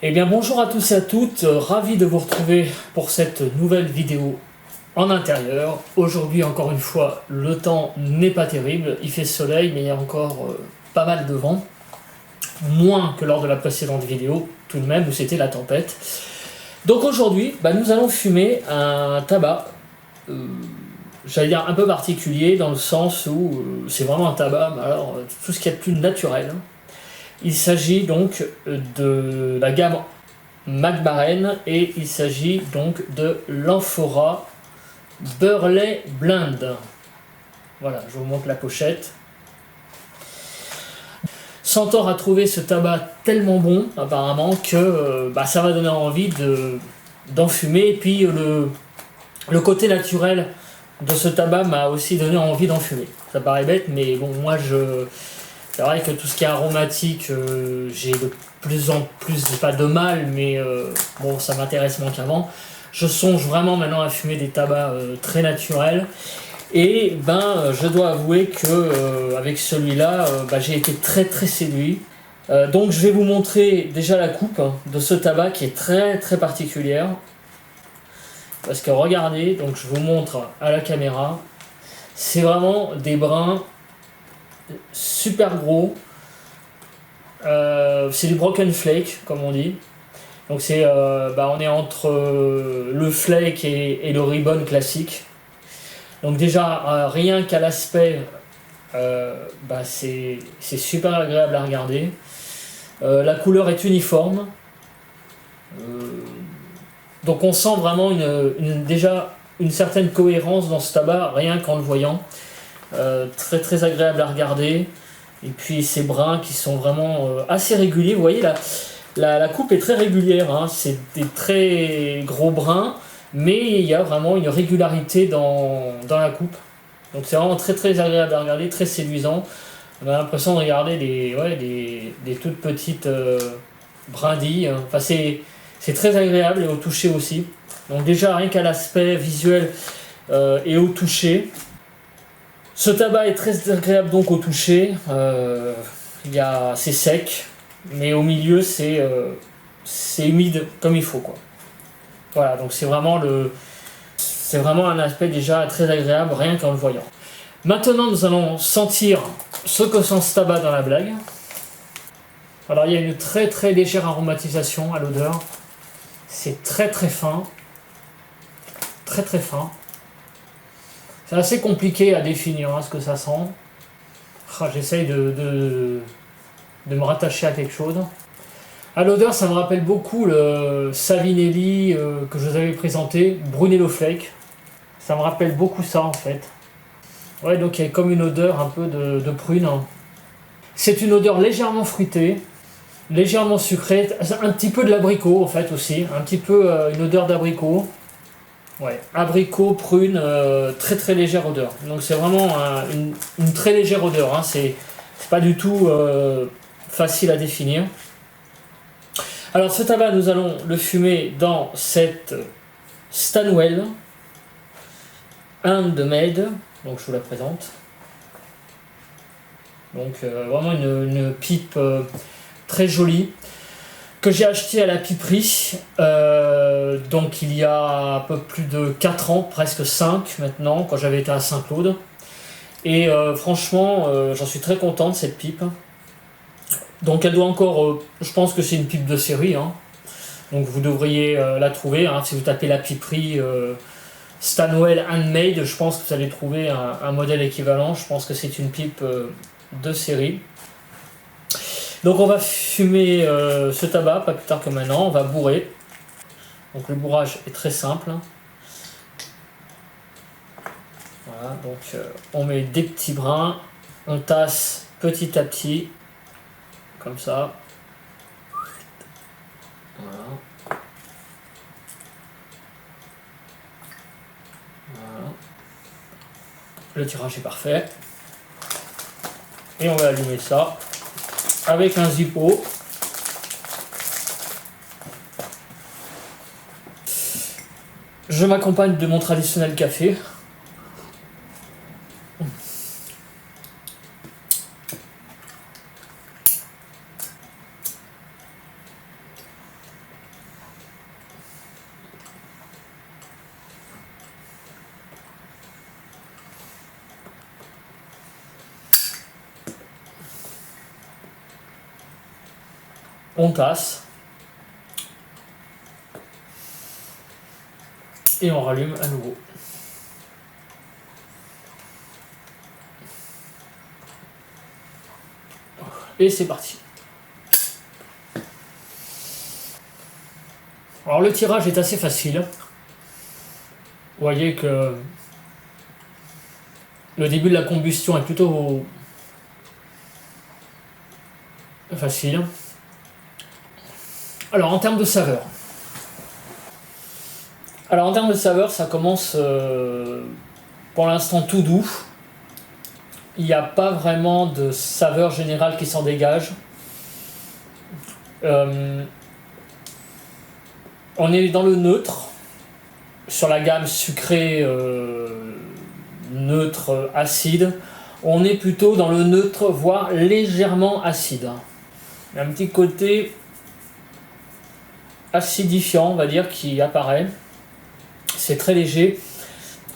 Eh bien bonjour à tous et à toutes, ravi de vous retrouver pour cette nouvelle vidéo en intérieur. Aujourd'hui encore une fois, le temps n'est pas terrible, il fait soleil mais il y a encore pas mal de vent. Moins que lors de la précédente vidéo, tout de même, où c'était la tempête. Donc aujourd'hui, nous allons fumer un tabac, j'allais dire un peu particulier, dans le sens où c'est vraiment un tabac, alors tout ce qu'il y a de plus naturel. Il s'agit donc de la gamme Mac Baren et il s'agit donc de l'Amphora Burley Blend. Voilà, je vous montre la pochette. Centaure a trouvé ce tabac tellement bon apparemment que ça va donner envie d'en fumer, et puis le côté naturel de ce tabac m'a aussi donné envie d'en fumer. Ça paraît bête mais bon, moi c'est vrai que tout ce qui est aromatique, j'ai de plus en plus, pas de mal, mais bon, ça m'intéresse moins qu'avant. Je songe vraiment maintenant à fumer des tabacs très naturels. Et je dois avouer que avec celui-là, j'ai été très très séduit. Donc je vais vous montrer déjà la coupe de ce tabac qui est très très particulière. Parce que regardez, donc je vous montre à la caméra, c'est vraiment des brins super gros. C'est du broken flake comme on dit. Donc c'est on est entre le flake et le ribbon classique. Donc déjà rien qu'à l'aspect c'est super agréable à regarder. La couleur est uniforme. Donc on sent vraiment déjà une certaine cohérence dans ce tabac rien qu'en le voyant. Très très agréable à regarder. Et puis ces brins qui sont vraiment assez réguliers. Vous voyez la coupe est très régulière, hein. C'est des très gros brins, mais il y a vraiment une régularité dans la coupe. Donc c'est vraiment très très agréable à regarder, très séduisant. On a l'impression de regarder des toutes petites brindilles. Enfin c'est très agréable et au toucher aussi. Donc déjà rien qu'à l'aspect visuel et au toucher. Ce tabac est très agréable donc au toucher, c'est sec, mais au milieu c'est humide comme il faut quoi. Voilà, donc c'est vraiment un aspect déjà très agréable rien qu'en le voyant. Maintenant nous allons sentir ce que sent ce tabac dans la blague. Alors il y a une très très légère aromatisation à l'odeur, c'est très très fin, très très fin. C'est assez compliqué à définir ce que ça sent. J'essaye de me rattacher à quelque chose. À l'odeur, ça me rappelle beaucoup le Savinelli que je vous avais présenté, Brunello Flake. Ça me rappelle beaucoup ça en fait. Ouais, donc il y a comme une odeur un peu de prune. C'est une odeur légèrement fruitée, légèrement sucrée, un petit peu de l'abricot en fait aussi, un petit peu une odeur d'abricot. Ouais, abricot, prune, très très légère odeur. Donc c'est vraiment une très légère odeur, hein. C'est pas du tout facile à définir. Alors ce tabac, nous allons le fumer dans cette Stanwell Handmade, donc je vous la présente. Donc vraiment une pipe très jolie, que j'ai acheté à la piperie, donc il y a un peu plus de 4 ans, presque 5 maintenant, quand j'avais été à Saint-Claude. Et franchement, j'en suis très content de cette pipe. Donc elle doit encore, je pense que c'est une pipe de série, hein. Donc vous devriez la trouver, hein. Si vous tapez la piperie Stanwell Handmade, je pense que vous allez trouver un modèle équivalent. Je pense que c'est une pipe de série. Donc on va fumer ce tabac, pas plus tard que maintenant, on va bourrer. Donc le bourrage est très simple. Voilà, donc on met des petits brins, on tasse petit à petit, comme ça. Voilà. Voilà. Le tirage est parfait. Et on va allumer ça avec un Zippo. Je m'accompagne de mon traditionnel café. On tasse. Et on rallume à nouveau. Et c'est parti. Alors le tirage est assez facile. Vous voyez que le début de la combustion est plutôt facile. Alors en termes de saveur. Ça commence pour l'instant tout doux. Il n'y a pas vraiment de saveur générale qui s'en dégage. On est dans le neutre, sur la gamme sucré, neutre, acide. On est plutôt dans le neutre, voire légèrement acide. Il y a un petit côté acidifiant, on va dire, qui apparaît. C'est très léger.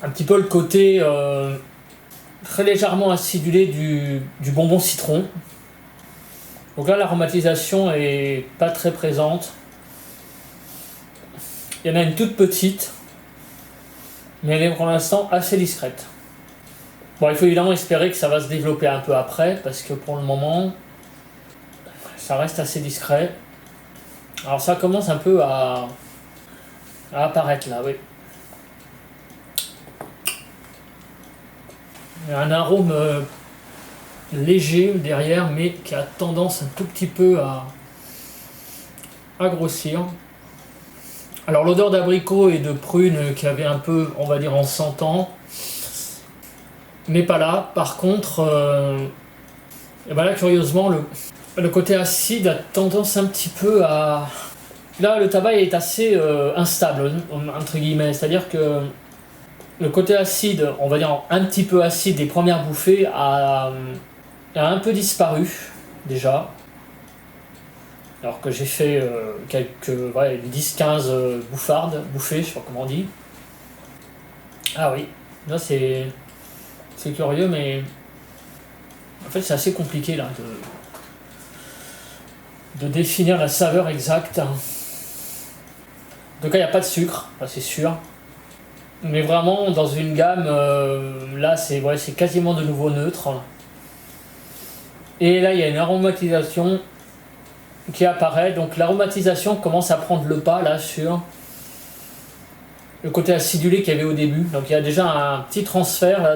Un petit peu le côté très légèrement acidulé du bonbon citron. Donc là, l'aromatisation est pas très présente. Il y en a une toute petite, mais elle est pour l'instant assez discrète. Bon, il faut évidemment espérer que ça va se développer un peu après, parce que pour le moment, ça reste assez discret. Alors ça commence un peu à apparaître là, oui. Il y a un arôme léger derrière, mais qui a tendance un tout petit peu à grossir. Alors l'odeur d'abricot et de prune qui avait un peu, on va dire, en sentant, mais pas là. Par contre, et ben là curieusement, le côté acide a tendance un petit peu à... Là le tabac est assez instable, entre guillemets, c'est-à-dire que le côté acide, on va dire un petit peu acide des premières bouffées, a un peu disparu déjà. Alors que j'ai fait quelques 10-15 bouffées, je sais pas comment on dit. Ah oui, là c'est curieux, mais en fait c'est assez compliqué là de définir la saveur exacte. En tout cas, il n'y a pas de sucre, c'est sûr. Mais vraiment dans une gamme, là c'est quasiment de nouveau neutre. Et là il y a une aromatisation qui apparaît. Donc l'aromatisation commence à prendre le pas là sur le côté acidulé qu'il y avait au début. Donc il y a déjà un petit transfert là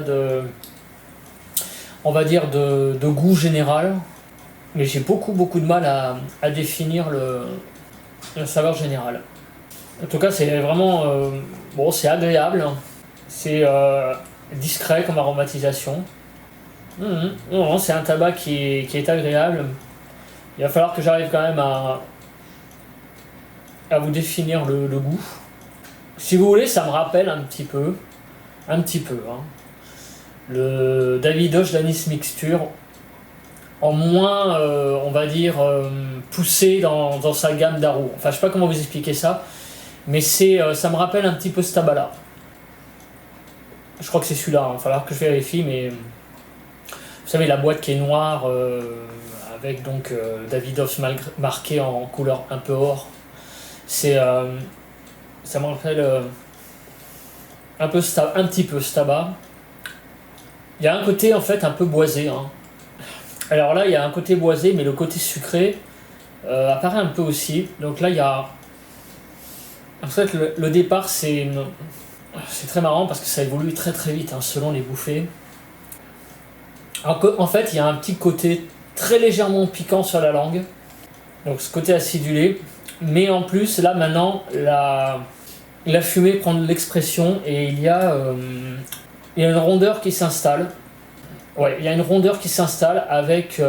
on va dire de goût général. Mais j'ai beaucoup de mal à définir la saveur générale. En tout cas, c'est vraiment c'est agréable, c'est discret comme aromatisation. Non, c'est un tabac qui est agréable. Il va falloir que j'arrive quand même à vous définir le goût. Si vous voulez, ça me rappelle un petit peu, le Davidoff Danis Mixture, en moins, on va dire, poussé dans sa gamme d'arômes. Enfin, je sais pas comment vous expliquer ça. Mais ça me rappelle un petit peu ce tabac-là. Je crois que c'est celui-là, il va falloir que je vérifie, mais... Vous savez, la boîte qui est noire, avec donc Davidoff marqué en couleur un peu or. Ça me rappelle un petit peu ce tabac. Il y a un côté, en fait, un peu boisé. Alors là, il y a un côté boisé, mais le côté sucré apparaît un peu aussi. Donc là, il y a... En fait, le départ, c'est très marrant parce que ça évolue très vite selon les bouffées. En fait, il y a un petit côté très légèrement piquant sur la langue, donc ce côté acidulé, mais en plus, là maintenant, la fumée prend de l'expression et il y a une rondeur qui s'installe. Ouais, il y a une rondeur qui s'installe avec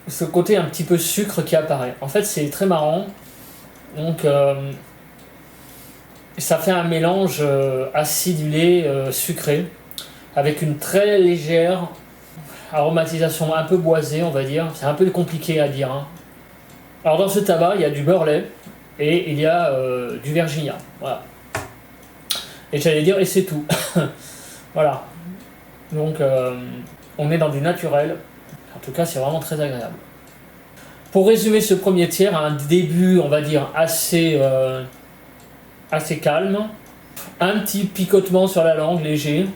ce côté un petit peu sucre qui apparaît. En fait, c'est très marrant. Donc ça fait un mélange acidulé sucré avec une très légère aromatisation un peu boisée, on va dire. C'est un peu compliqué à dire. Alors dans ce tabac, il y a du Burley et il y a du Virginia. Voilà. Et j'allais dire, et c'est tout. Voilà. Donc on est dans du naturel. En tout cas, c'est vraiment très agréable. Pour résumer ce premier tiers, un début, on va dire, assez calme. Un petit picotement sur la langue, léger.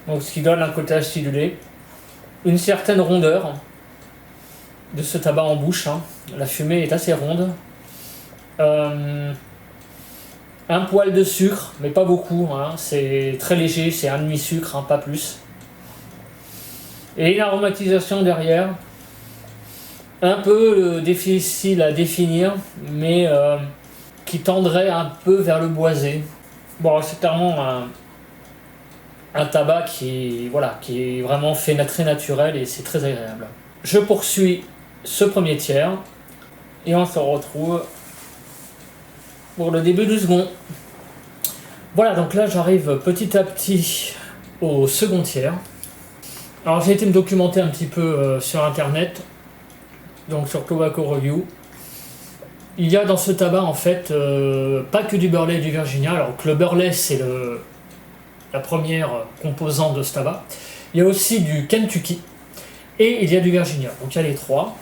Donc, ce qui donne un côté acidulé. Une certaine rondeur de ce tabac en bouche. Hein. La fumée est assez ronde. Un poil de sucre, mais pas beaucoup. Hein. C'est très léger, c'est un demi-sucre, hein, pas plus. Et une aromatisation derrière. Un peu difficile à définir, mais qui tendrait un peu vers le boisé. Bon, c'est clairement un tabac qui est vraiment fait très naturel et c'est très agréable. Je poursuis ce premier tiers et on se retrouve pour le début du second. Voilà, donc là j'arrive petit à petit au second tiers. Alors j'ai été me documenter un petit peu sur internet, donc sur Tobacco Review. Il y a dans ce tabac en fait pas que du Burley et du Virginia, alors que le Burley c'est la première composante de ce tabac. Il y a aussi du Kentucky et il y a du Virginia, donc il y a les trois.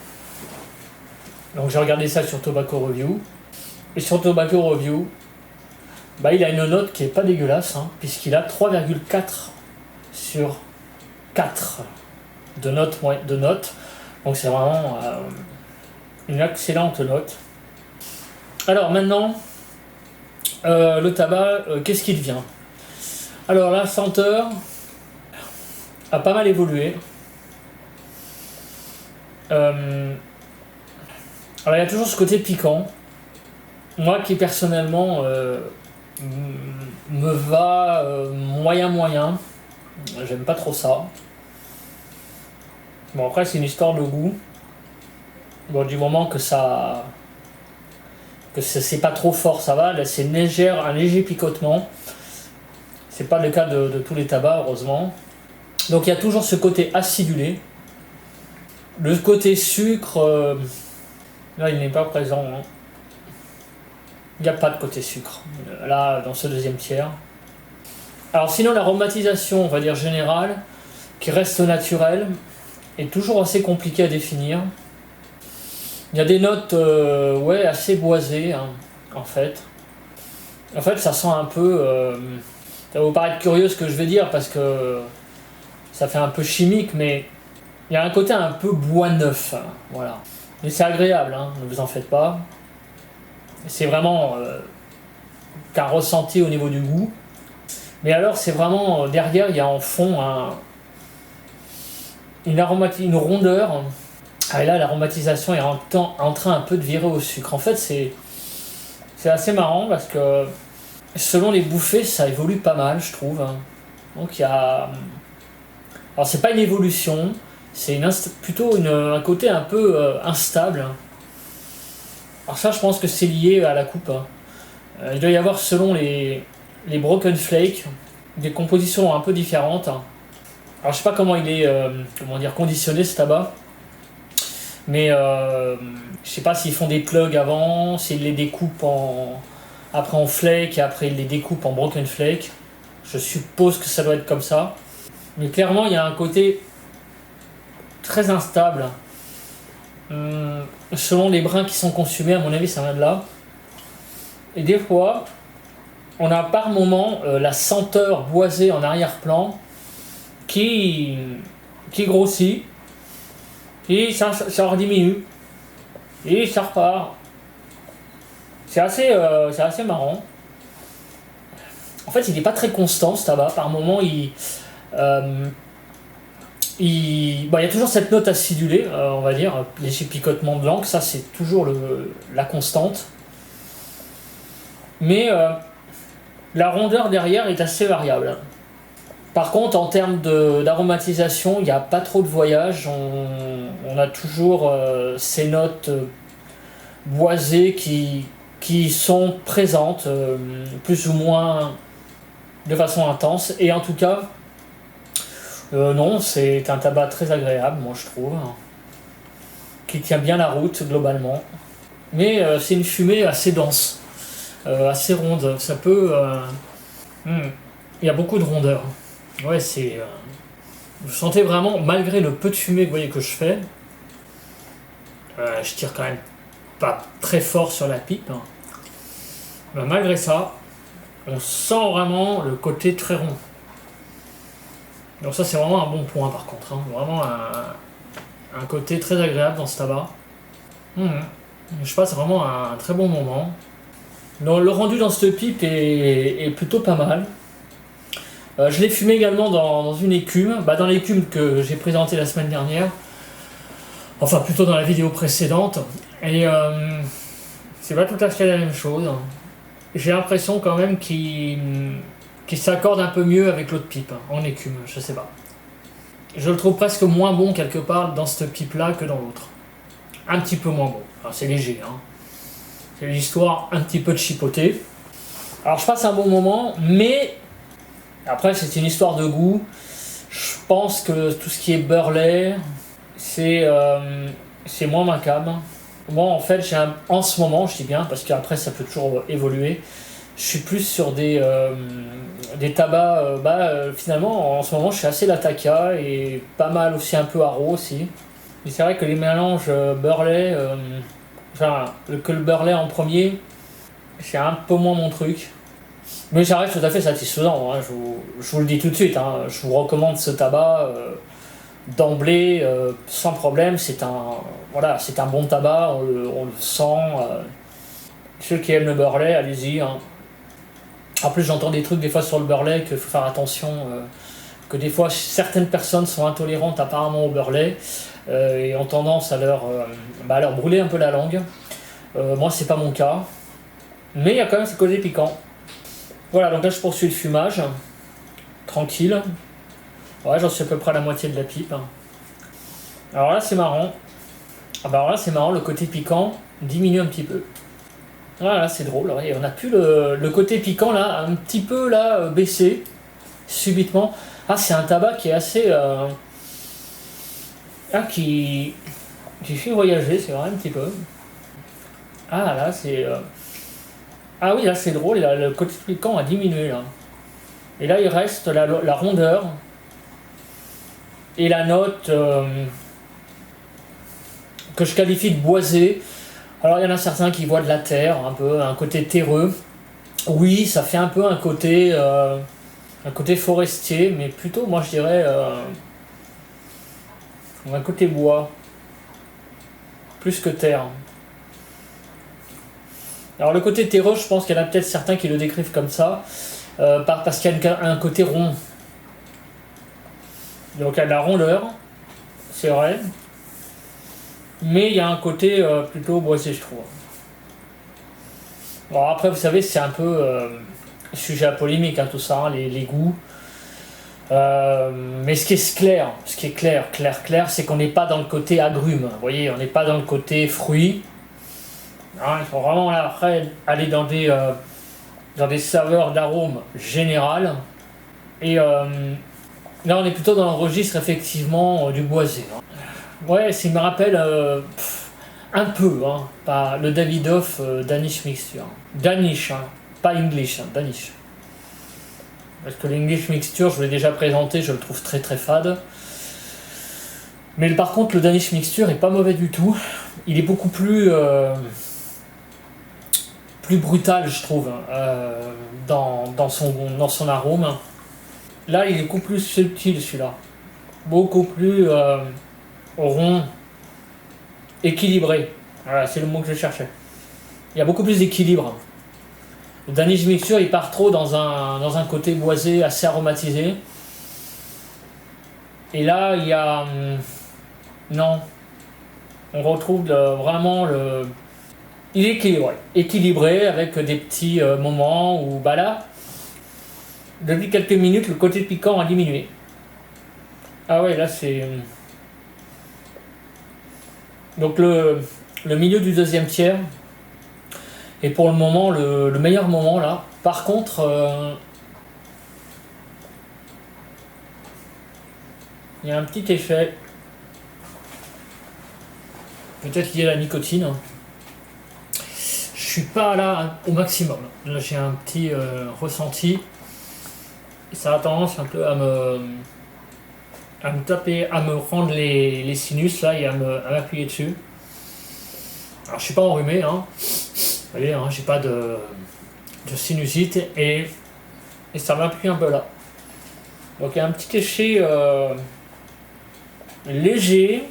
Donc j'ai regardé ça sur Tobacco Review. Et sur Tobacco Review, il a une note qui est pas dégueulasse, hein, puisqu'il a 3,4 sur 4 de notes. Donc c'est vraiment une excellente note. Alors maintenant, le tabac, qu'est-ce qu'il devient? Alors la senteur a pas mal évolué. Alors il y a toujours ce côté piquant. Moi qui personnellement me va moyen. J'aime pas trop ça. Bon après c'est une histoire de goût. Bon du moment que c'est pas trop fort, ça va. Là c'est un léger picotement. C'est pas le cas de tous les tabacs, heureusement. Donc il y a toujours ce côté acidulé. Le côté sucre, là il n'est pas présent. Hein. Il n'y a pas de côté sucre, là dans ce deuxième tiers. Alors sinon l'aromatisation, on va dire générale, qui reste naturelle, est toujours assez compliquée à définir. Il y a des notes assez boisées, hein, en fait. En fait ça sent un peu... ça va vous paraître curieux ce que je vais dire parce que ça fait un peu chimique, mais il y a un côté un peu bois neuf, hein, voilà. Mais c'est agréable, hein, ne vous en faites pas. C'est vraiment qu'un ressenti au niveau du goût. Mais alors c'est vraiment, derrière il y a en fond une rondeur. Et là l'aromatisation est en train un peu de virer au sucre. En fait c'est assez marrant parce que selon les bouffées ça évolue pas mal je trouve. Donc il y a... Alors c'est pas une évolution, c'est plutôt un côté un peu instable. Alors ça je pense que c'est lié à la coupe. Il doit y avoir selon les Broken Flake des compositions un peu différentes. Alors je sais pas comment il est conditionné ce tabac. Mais je sais pas s'ils font des plugs avant, s'ils les découpent après en flake et après ils les découpent en Broken Flake. Je suppose que ça doit être comme ça. Mais clairement il y a un côté très instable. Selon les brins qui sont consumés, à mon avis ça vient de là. Et des fois on a par moment la senteur boisée en arrière-plan qui grossit et ça rediminue et ça repart. C'est assez marrant. En fait il n'est pas très constant ce tabac. Par moment il y a toujours cette note acidulée, on va dire, léger picotement de langue, ça c'est toujours la constante. Mais la rondeur derrière est assez variable. Par contre, en termes d'aromatisation, il n'y a pas trop de voyage. On a toujours ces notes boisées qui sont présentes, plus ou moins de façon intense. Et en tout cas, non, c'est un tabac très agréable, moi je trouve, qui tient bien la route globalement. Mais c'est une fumée assez dense, assez ronde. Ça peut... il y a beaucoup de rondeur. Ouais, c'est... vous sentez vraiment, malgré le peu de fumée que vous voyez que je fais, Je tire quand même pas très fort sur la pipe. Mais malgré ça, on sent vraiment le côté très rond. Donc ça c'est vraiment un bon point par contre. Vraiment un côté très agréable dans ce tabac. Je passe vraiment un très bon moment. Donc, le rendu dans cette pipe est plutôt pas mal. Je l'ai fumé également dans une écume, dans l'écume que j'ai présentée la semaine dernière, enfin plutôt dans la vidéo précédente, et c'est pas tout à fait la même chose. J'ai l'impression quand même qu'il s'accorde un peu mieux avec l'autre pipe, en écume, je sais pas. Je le trouve presque moins bon quelque part dans cette pipe là que dans l'autre. Un petit peu moins bon, enfin, c'est léger, c'est l'histoire un petit peu de chipoter. Alors je passe un bon moment, mais après c'est une histoire de goût. Je pense que tout ce qui est Burley, c'est moins ma came. Moi en fait en ce moment, je dis bien, parce qu'après ça peut toujours évoluer, je suis plus sur des tabacs, finalement en ce moment je suis assez Latakia et pas mal aussi un peu Haro aussi. Mais c'est vrai que les mélanges Burley, que le Burley en premier, c'est un peu moins mon truc. Mais ça reste tout à fait satisfaisant, je vous le dis tout de suite, je vous recommande ce tabac d'emblée, sans problème, c'est un bon tabac, on le sent. Ceux qui aiment le Burley, allez-y. En plus j'entends des trucs des fois sur le Burley qu'il faut faire attention, que des fois certaines personnes sont intolérantes apparemment au Burley et ont tendance à leur brûler un peu la langue. Moi c'est pas mon cas, mais il y a quand même ce côté piquant. Voilà, donc là je poursuis le fumage, tranquille. Ouais, j'en suis à peu près à la moitié de la pipe. Alors là c'est marrant. Le côté piquant diminue un petit peu. Voilà, c'est drôle, ouais. On a plus le côté piquant là, un petit peu là, baissé, subitement. C'est un tabac qui est assez... qui fait voyager, c'est vrai un petit peu. Là c'est... oui, là c'est drôle, là, le côté piquant a diminué là. Et là il reste la rondeur et la note que je qualifie de boisée. Alors il y en a certains qui voient de la terre, un côté terreux. Oui, ça fait un peu un côté forestier, mais plutôt moi je dirais un côté bois, plus que terre. Alors le côté terreux, je pense qu'il y en a peut-être certains qui le décrivent comme ça, parce qu'il y a un côté rond. Donc il y a de la rondeur, c'est vrai, mais il y a un côté plutôt boisé, je trouve. Bon, après vous savez, c'est un peu sujet à polémique tout ça, les goûts. Mais ce qui est clair, c'est qu'on n'est pas dans le côté agrume, vous voyez, on n'est pas dans le côté fruit. Il faut vraiment là, après aller dans des saveurs d'arômes générales. Et là on est plutôt dans le registre effectivement du boisé. Ouais, ça me rappelle un peu, pas le Davidoff Danish Mixture. Danish, pas English, Danish. Parce que l'English Mixture, je vous l'ai déjà présenté, je le trouve très très fade. Mais par contre, le Danish Mixture est pas mauvais du tout. Il est beaucoup plus brutal, je trouve, dans son arôme. Là, il est beaucoup plus subtil, celui-là. Beaucoup plus rond, équilibré. Voilà, c'est le mot que je cherchais. Il y a beaucoup plus d'équilibre. Le Danish Mixture, il part trop dans un côté boisé, assez aromatisé. Et là, il y a... non. On retrouve vraiment le... Il est équilibré avec des petits moments où, là, depuis quelques minutes, le côté piquant a diminué. Ouais, là, c'est... Donc, le milieu du deuxième tiers est pour le moment le meilleur moment, là. Par contre, il y a un petit effet, peut-être lié à la nicotine. Je suis pas là au maximum. Là, j'ai un petit ressenti. Ça a tendance un peu à me taper, à me rendre les sinus là et à m'appuyer dessus. Alors je suis pas enrhumé, hein. Vous voyez, hein, j'ai pas de sinusite et ça m'a pris un peu là. Donc il y a un petit effet léger,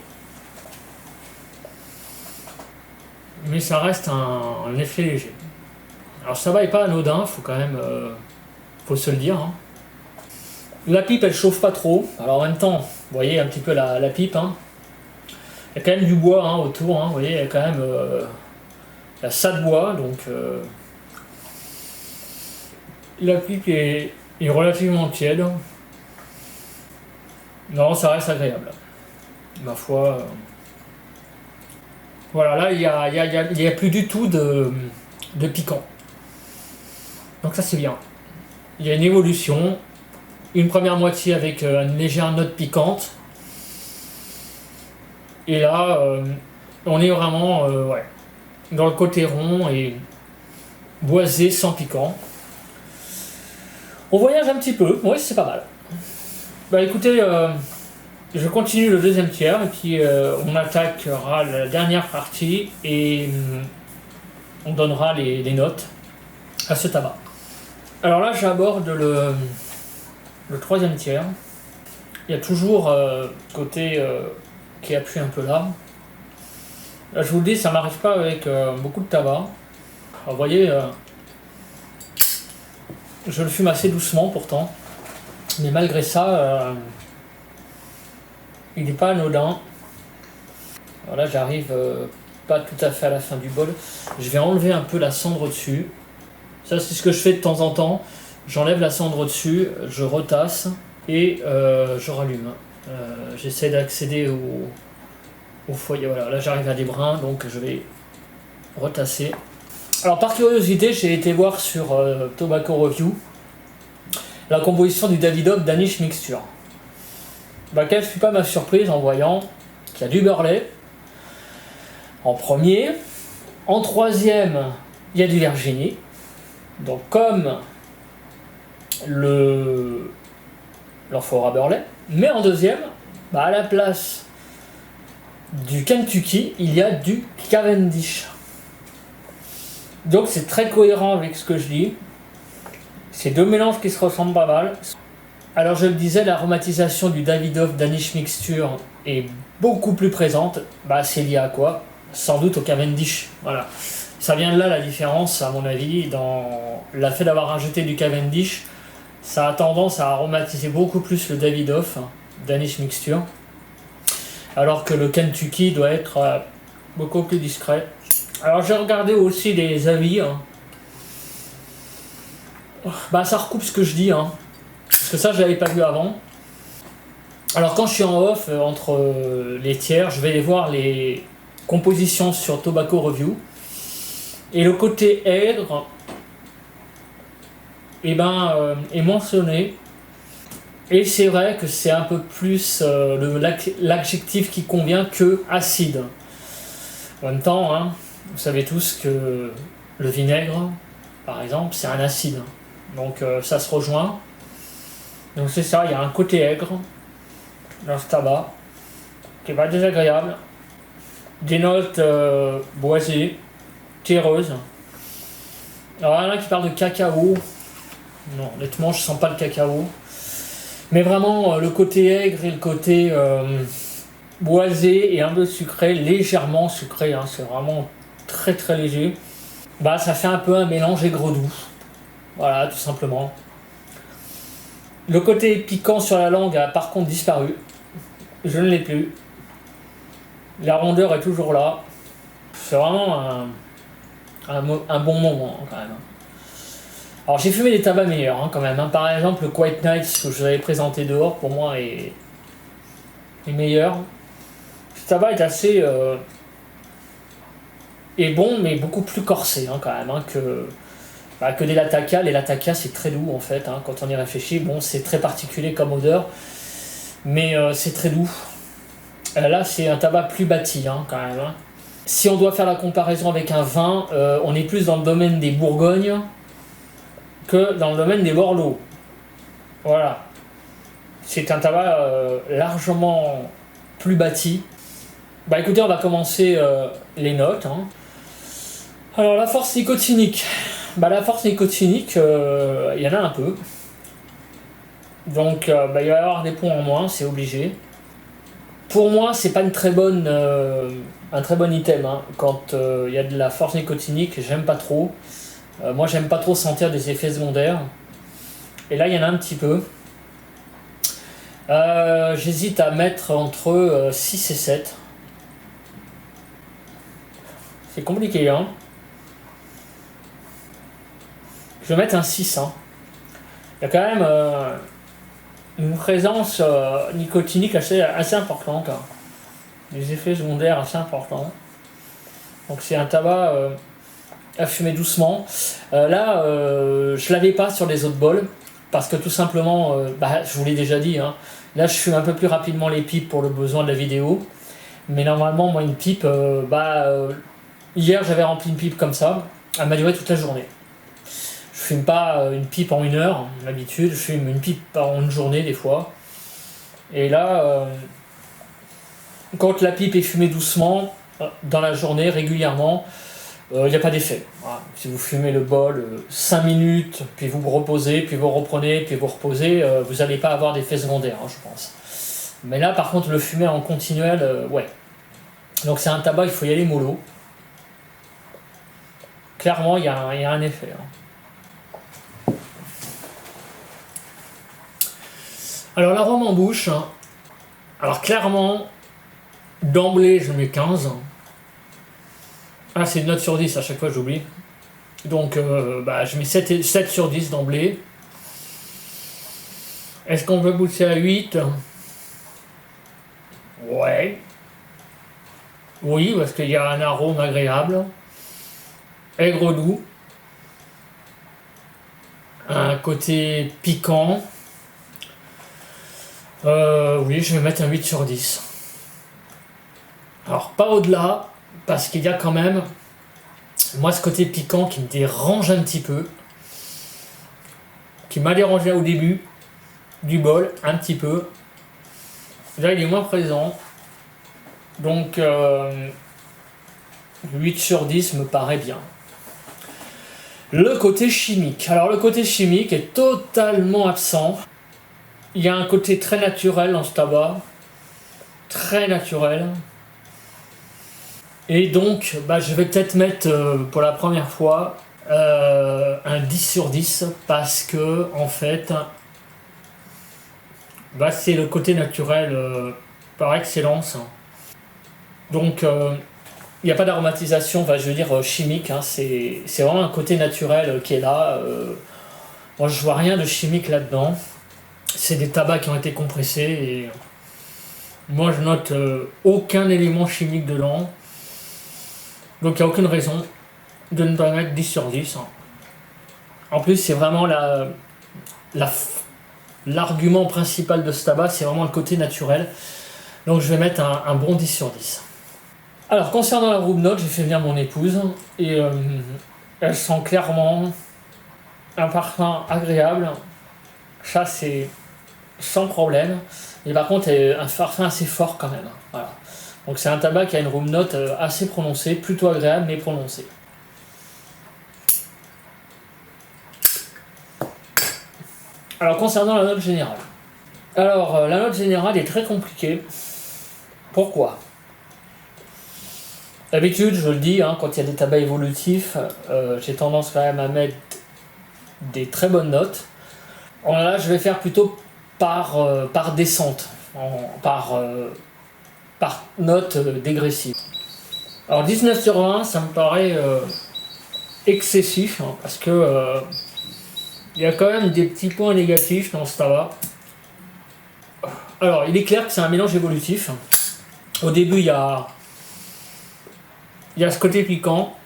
mais ça reste un effet léger. Alors ça va est pas anodin, faut quand même faut se le dire, hein. La pipe elle chauffe pas trop, alors en même temps, vous voyez un petit peu la pipe, hein. Il y a quand même du bois hein, autour, hein. Vous voyez, il y a quand même la ça de bois, donc la pipe est relativement tiède. Non, ça reste agréable, ma foi. Voilà, là il y a plus du tout de piquant. Donc ça c'est bien. Il y a une évolution. Une première moitié avec une légère note piquante. Et là, on est vraiment ouais, dans le côté rond et boisé sans piquant. On voyage un petit peu, oui c'est pas mal. Bah écoutez, je continue le deuxième tiers et puis on attaquera la dernière partie et on donnera les notes à ce tabac. Alors là j'aborde le troisième tiers. Il y a toujours côté qui appuie un peu là. Là je vous le dis, ça m'arrive pas avec beaucoup de tabac. Alors, vous voyez, je le fume assez doucement pourtant, mais malgré ça, il n'est pas anodin. Alors là j'arrive pas tout à fait à la fin du bol. Je vais enlever un peu la cendre dessus. Ça c'est ce que je fais de temps en temps. J'enlève la cendre dessus, je retasse et je rallume. J'essaie d'accéder au foyer. Voilà, là j'arrive à des brins, donc je vais retasser. Alors par curiosité, j'ai été voir sur Tobacco Review la composition du Davidoff Danish Mixture. Bah, quelle fut pas ma surprise en voyant qu'il y a du Burley en premier, en troisième il y a du Virginie. Donc comme l'amphora Burley, mais en deuxième, bah à la place du Kentucky, il y a du Cavendish. Donc c'est très cohérent avec ce que je dis. C'est deux mélanges qui se ressemblent pas mal. Alors je le disais, l'aromatisation du Davidoff Danish Mixture est beaucoup plus présente. Bah c'est lié à quoi? Sans doute au Cavendish. Voilà. Ça vient de là la différence, à mon avis, dans le fait d'avoir rajouté du Cavendish. Ça a tendance à aromatiser beaucoup plus le Davidoff Danish Mixture, alors que le Kentucky doit être beaucoup plus discret. Alors j'ai regardé aussi les avis. Hein. Bah ça recoupe ce que je dis, hein. Parce que ça je l'avais pas vu avant. Alors quand je suis en off entre les tiers, je vais aller voir les compositions sur Tobacco Review. Et le côté aigre est mentionné. Et c'est vrai que c'est un peu plus l'adjectif qui convient que acide. En même temps, hein, vous savez tous que le vinaigre, par exemple, c'est un acide. Donc ça se rejoint. Donc c'est ça, il y a un côté aigre dans ce tabac qui est pas désagréable. Des notes boisées, terreuses. Alors il y en a qui parlent de cacao. Non, honnêtement, je sens pas le cacao. Mais vraiment, le côté aigre et le côté boisé et un peu sucré, légèrement sucré, hein, c'est vraiment très très léger. Bah, ça fait un peu un mélange aigre-doux. Voilà, tout simplement. Le côté piquant sur la langue a par contre disparu. Je ne l'ai plus. La rondeur est toujours là. C'est vraiment un bon moment quand même. Alors j'ai fumé des tabacs meilleurs hein, quand même. Hein. Par exemple le Quiet Nights que je vous avais présenté dehors pour moi est meilleur. Ce tabac est assez est bon mais beaucoup plus corsé hein, quand même hein, que des Latakia. Les Latakia c'est très doux en fait hein, quand on y réfléchit. Bon c'est très particulier comme odeur mais c'est très doux. Là c'est un tabac plus bâti hein, quand même. Hein. Si on doit faire la comparaison avec un vin, on est plus dans le domaine des Bourgognes que dans le domaine des Bordeaux. Voilà. C'est un tabac largement plus bâti. Bah écoutez, on va commencer les notes. Hein. Alors la force nicotinique. La force nicotinique, il y en a un peu. Donc il va y avoir des points en moins, c'est obligé. Pour moi, c'est pas un très bon item. Hein. Quand il y a de la force nicotinique, j'aime pas trop. Moi, j'aime pas trop sentir des effets secondaires. Et là, il y en a un petit peu. J'hésite à mettre entre 6 et 7. C'est compliqué, hein. Je vais mettre un 6. Hein. Il y a quand même une présence nicotinique assez importante. Hein. Des effets secondaires assez importants. Donc c'est un tabac à fumer doucement. Là, je l'avais pas sur les autres bols. Parce que tout simplement, je vous l'ai déjà dit, hein, là je fume un peu plus rapidement les pipes pour le besoin de la vidéo. Mais normalement, moi une pipe, hier j'avais rempli une pipe comme ça, elle m'a duré toute la journée. Je fume pas une pipe en 1 heure, d'habitude, je fume une pipe en une journée des fois. Et là, quand la pipe est fumée doucement, dans la journée, régulièrement, il n'y a pas d'effet. Voilà. Si vous fumez le bol 5 minutes, puis vous reposez, puis vous reprenez, puis vous reposez, vous n'allez pas avoir d'effet secondaire, hein, je pense. Mais là, par contre, le fumer en continuel, ouais. Donc c'est un tabac, il faut y aller mollo. Clairement, il y a un effet. Hein. Alors l'arôme en bouche, hein. Alors clairement, d'emblée, je mets 15. Ah, c'est une note sur 10, à chaque fois j'oublie. Donc je mets 7 sur 10 d'emblée. Est-ce qu'on peut pousser à 8? Ouais. Oui, parce qu'il y a un arôme agréable. Aigre doux. Un côté piquant. Oui, je vais mettre un 8 sur 10. Alors, pas au-delà, parce qu'il y a quand même, moi, ce côté piquant qui me dérange un petit peu, qui m'a dérangé au début du bol, un petit peu. Là, il est moins présent. Donc, 8 sur 10 me paraît bien. Le côté chimique. Alors, le côté chimique est totalement absent. Il y a un côté très naturel dans ce tabac. Très naturel. Et donc, je vais peut-être mettre pour la première fois un 10 sur 10 parce que, en fait, c'est le côté naturel par excellence. Donc, il n'y a pas d'aromatisation, chimique. Hein, c'est vraiment un côté naturel qui est là. Moi, je vois rien de chimique là-dedans. C'est des tabacs qui ont été compressés et moi, je note aucun élément chimique dedans. Donc il n'y a aucune raison de ne pas mettre 10 sur 10. En plus, c'est vraiment l'argument principal de ce tabac, c'est vraiment le côté naturel. Donc je vais mettre un bon 10 sur 10. Alors concernant la room note, j'ai fait venir mon épouse et elle sent clairement un parfum agréable. Ça c'est sans problème. Et par contre, un parfum assez fort quand même. Voilà. Donc c'est un tabac qui a une room note assez prononcée, plutôt agréable mais prononcée. Alors concernant la note générale. Alors la note générale est très compliquée. Pourquoi? D'habitude, je le dis, hein, quand il y a des tabacs évolutifs, j'ai tendance quand même à mettre des très bonnes notes. Alors là, je vais faire plutôt par descente, par note dégressive. Alors 19 sur 20, ça me paraît excessif, hein, parce que il y a quand même des petits points négatifs dans ce tabac. Alors il est clair que c'est un mélange évolutif. Au début il y a ce côté piquant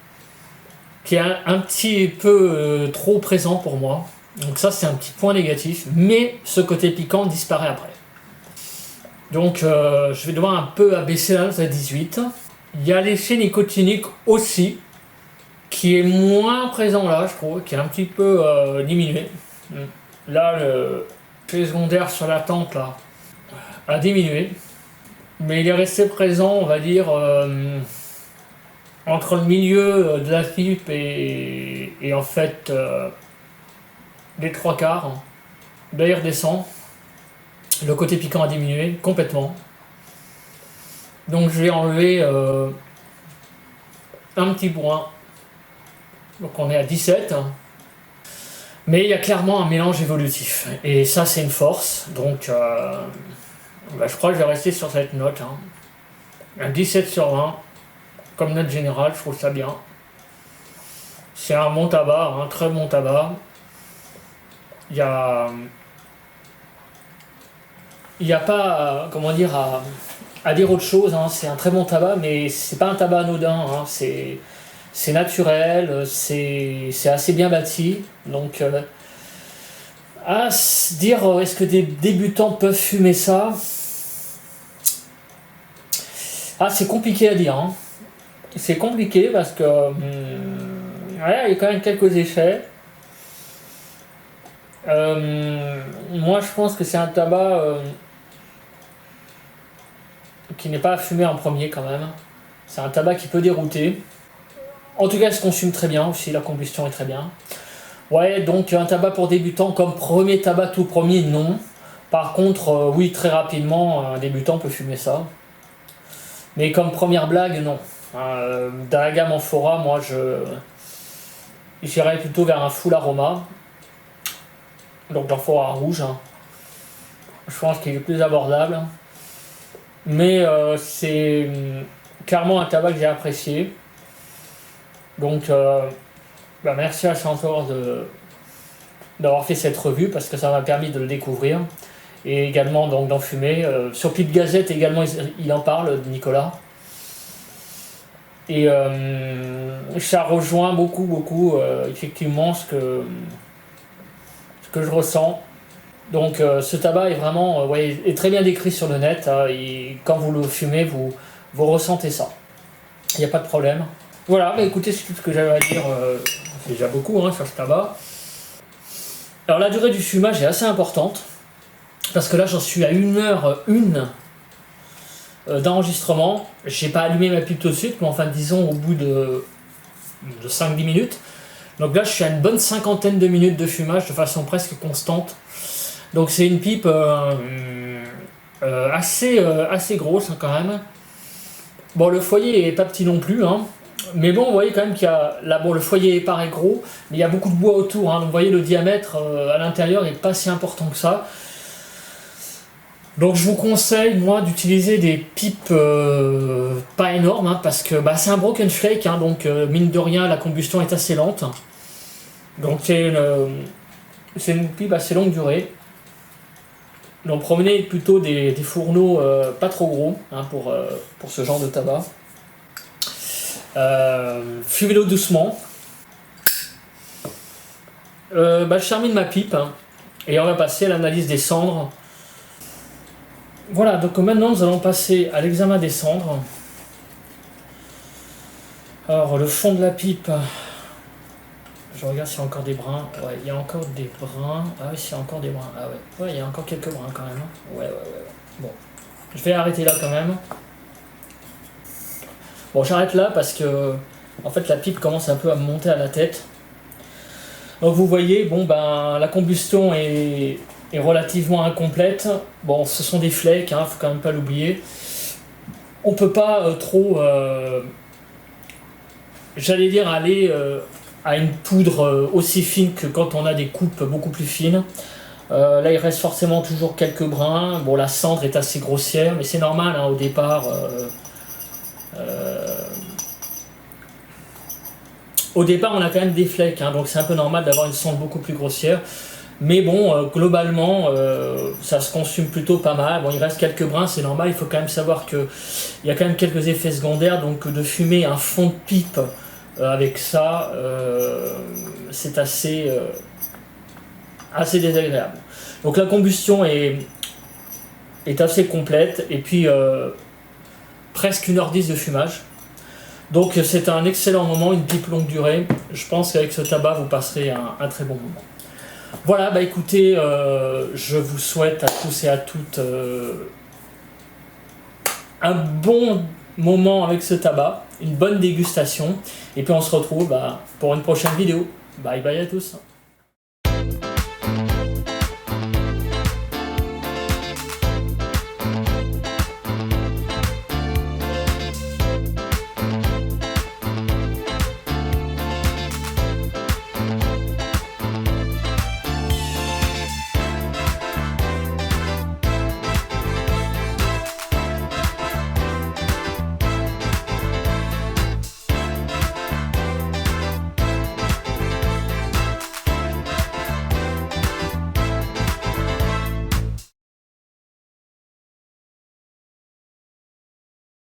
qui est un petit peu trop présent pour moi. Donc ça c'est un petit point négatif, mais ce côté piquant disparaît après. Donc je vais devoir un peu abaisser la note à 18. Il y a l'effet nicotinique aussi, qui est moins présent là, je trouve, qui est un petit peu diminué. Là, l'effet secondaire sur la tempe là, a diminué. Mais il est resté présent, on va dire, entre le milieu de la pipe et en fait les trois quarts, d'ailleurs descend. Le côté piquant a diminué complètement. Donc je vais enlever un petit point. Donc on est à 17. Mais il y a clairement un mélange évolutif. Et ça c'est une force. Donc je crois que je vais rester sur cette note. Un 17 sur 20. Comme note générale, je trouve ça bien. C'est un bon tabac, un très bon tabac. Il y a pas, comment dire, à dire autre chose. C'est un très bon tabac, mais c'est pas un tabac anodin. C'est naturel, c'est assez bien bâti. Donc, à se dire, est-ce que des débutants peuvent fumer ça? C'est compliqué à dire. C'est compliqué parce que ouais, il y a quand même quelques effets. Moi, je pense que c'est un tabac qui n'est pas à fumer en premier quand même. C'est un tabac qui peut dérouter. En tout cas, il se consomme très bien aussi, la combustion est très bien. Ouais, donc un tabac pour débutants comme premier tabac tout premier, non. Par contre, oui, très rapidement, un débutant peut fumer ça. Mais comme première blague, non. Dans la gamme Amphora, moi, j'irais plutôt vers un full aroma. Donc l'Amphora rouge. Je pense qu'il est plus abordable. Mais c'est clairement un tabac que j'ai apprécié. Donc, merci à Chantor d'avoir fait cette revue parce que ça m'a permis de le découvrir. Et également donc d'en fumer. Sur Pipe Gazette également, il en parle, de Nicolas. Et ça rejoint beaucoup effectivement ce que je ressens. Donc ce tabac est vraiment est très bien décrit sur le net. Et quand vous le fumez, vous ressentez ça. Il n'y a pas de problème. Voilà, écoutez, c'est tout ce que j'avais à dire. C'est déjà beaucoup sur ce tabac. Alors la durée du fumage est assez importante. Parce que là j'en suis à 1h01 d'enregistrement. J'ai pas allumé ma pipe tout de suite, mais enfin disons au bout de 5-10 minutes. Donc là je suis à une bonne cinquantaine de minutes de fumage de façon presque constante. Donc c'est une pipe assez grosse quand même. Bon, le foyer est pas petit non plus, mais bon, vous voyez quand même qu'il y a là, bon, le foyer paraît gros, mais il y a beaucoup de bois autour, donc vous voyez le diamètre à l'intérieur est pas si important que ça. Donc je vous conseille moi d'utiliser des pipes pas énormes, parce que c'est un broken flake, donc mine de rien la combustion est assez lente. Donc c'est une pipe assez longue durée. Donc promenez plutôt des fourneaux pas trop gros pour ce genre de tabac. Fumez-le doucement. Je termine ma pipe et on va passer à l'analyse des cendres. Voilà, donc maintenant nous allons passer à l'examen des cendres. Alors le fond de la pipe, je regarde s'il y a encore des brins. Ouais, il y a encore des brins. Ah oui, il y a encore des brins. Ah ouais, ouais, il y a encore quelques brins quand même. Ouais. Bon, je vais arrêter là quand même. Bon, j'arrête là parce que en fait la pipe commence un peu à me monter à la tête. Donc vous voyez, la combustion est relativement incomplète. Bon, ce sont des flakes, faut quand même pas l'oublier. On peut pas trop, j'allais dire, aller à une poudre aussi fine que quand on a des coupes beaucoup plus fines. Là il reste forcément toujours quelques brins. Bon, la cendre est assez grossière, mais c'est normal au départ. Au départ on a quand même des flakes, donc c'est un peu normal d'avoir une cendre beaucoup plus grossière. Mais bon, globalement, ça se consomme plutôt pas mal. Bon, il reste quelques brins, c'est normal. Il faut quand même savoir qu'il y a quand même quelques effets secondaires. Donc de fumer un fond de pipe avec ça, c'est assez désagréable. Donc la combustion est assez complète. Et puis presque 1h10 de fumage. Donc c'est un excellent moment, une pipe longue durée. Je pense qu'avec ce tabac, vous passerez un très bon moment. Voilà, écoutez, je vous souhaite à tous et à toutes un bon moment avec ce tabac, une bonne dégustation. Et puis on se retrouve pour une prochaine vidéo. Bye bye à tous.